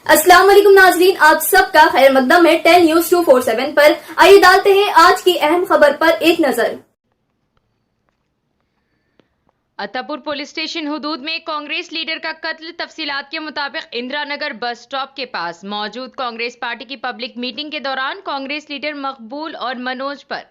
अस्सलाम वालेकुम नाजरीन, आप सबका खैर मकदम है 10 न्यूज 247 पर। आइए डालते हैं आज की अहम खबर पर एक नजर। अत्तापुर पुलिस स्टेशन हुदूद में कांग्रेस लीडर का कत्ल। तफसीलात के मुताबिक इंदिरा नगर बस स्टॉप के पास मौजूद कांग्रेस पार्टी की पब्लिक मीटिंग के दौरान कांग्रेस लीडर मकबूल और मनोज पर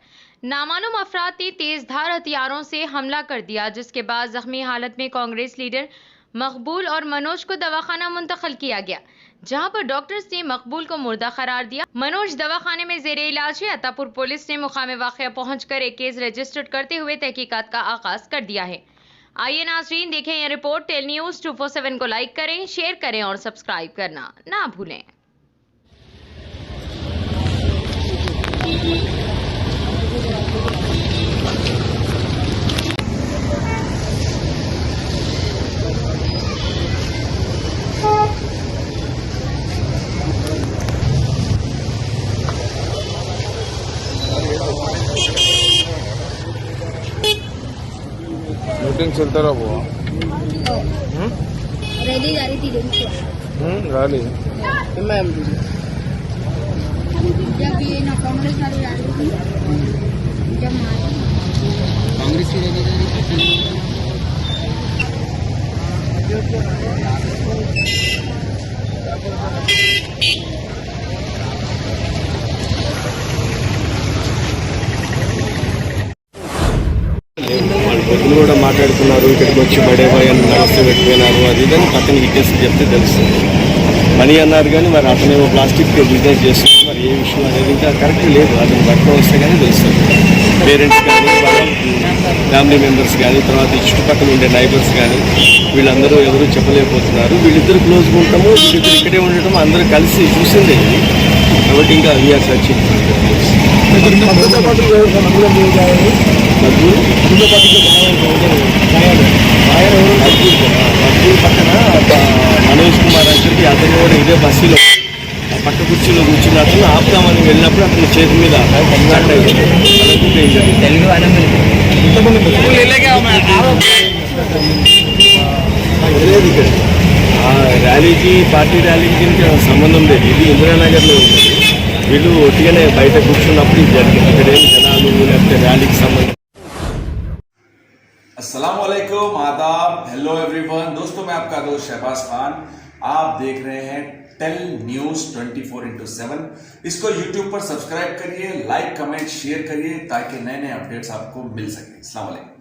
नामालूम अफराद ने तेजधार हथियारों से हमला कर दिया, जिसके बाद जख्मी हालत में कांग्रेस लीडर मकबूल और मनोज को दवाखाना मुंतकिल किया गया, जहां पर डॉक्टर्स ने मकबूल को मुर्दा करार दिया। मनोज दवाखाने में जेर इलाज है। अत्तापुर पुलिस ने मुकाम वाक़या पहुंचकर एक केस रजिस्टर्ड करते हुए तहकीकात का आगाज कर दिया है। आइए नाजरीन देखें यह रिपोर्ट। टेल न्यूज 247 को लाइक करें, शेयर करें और सब्सक्राइब करना ना भूलें। मीटिंग चलता रहा वो रैली जा रही थी रैली जब ये ना कांग्रेस वाली रैली थी, जब कांग्रेस की रैली जा रही थी। పొద్దున కూడా మాట్లాడుకున్నారు, ఇక్కడికి వచ్చి బడే బాయ్ అని నమస్తే పెట్టిపోయినారు, అది ఇదని పక్కన ఇచ్చేసి చెప్తే తెలుస్తుంది. మనీ అన్నారు కానీ మరి అతనేమో ప్లాస్టిక్ బిజినెస్ చేస్తుంది. మరి ఏ విషయం అనేది ఇంకా కరెక్ట్ లేదు. అతను పక్కన వస్తే కానీ తెలుస్తుంది. పేరెంట్స్ కానీ వాళ్ళ ఫ్యామిలీ మెంబర్స్ కానీ తర్వాత ఈ చుట్టుపక్కల ఉండే నైబర్స్ కానీ వీళ్ళందరూ ఎవరు చెప్పలేకపోతున్నారు. వీళ్ళిద్దరు క్లోజ్గా ఉంటాము, వీళ్ళిద్దరు ఇక్కడే ఉండటం అందరూ కలిసి చూసిందే ఇది. కాబట్టి ఇంకా వీఆర్ సర్చింగ్ పక్కన మనోజ్ కుమార్ అంటే అతను కూడా ఇదే బస్సులో పక్క కుర్చీలో కూర్చున్న అతను ఆపుతామని వెళ్ళినప్పుడు అతని చేతి మీద ర్యాలీకి పార్టీ ర్యాలీకి దీనికి సంబంధం లేదు. ఇది ఇందిరానగర్లో ఉంది. వీళ్ళు ఒట్టిగానే బయట కూర్చున్నప్పుడు ఇది జరిగింది. ఇక్కడేం జనాలు లేకపోతే ర్యాలీకి సంబంధం. अस्सलाम वालेकुम, आदाब, हेलो एवरीवन। दोस्तों मैं आपका दोस्त शहबाज खान, आप देख रहे हैं टेल न्यूज 24/7। इसको यूट्यूब पर सब्सक्राइब करिए, लाइक कमेंट शेयर करिए ताकि नए नए अपडेट्स आपको मिल सके। अस्सलाम वालेकुम।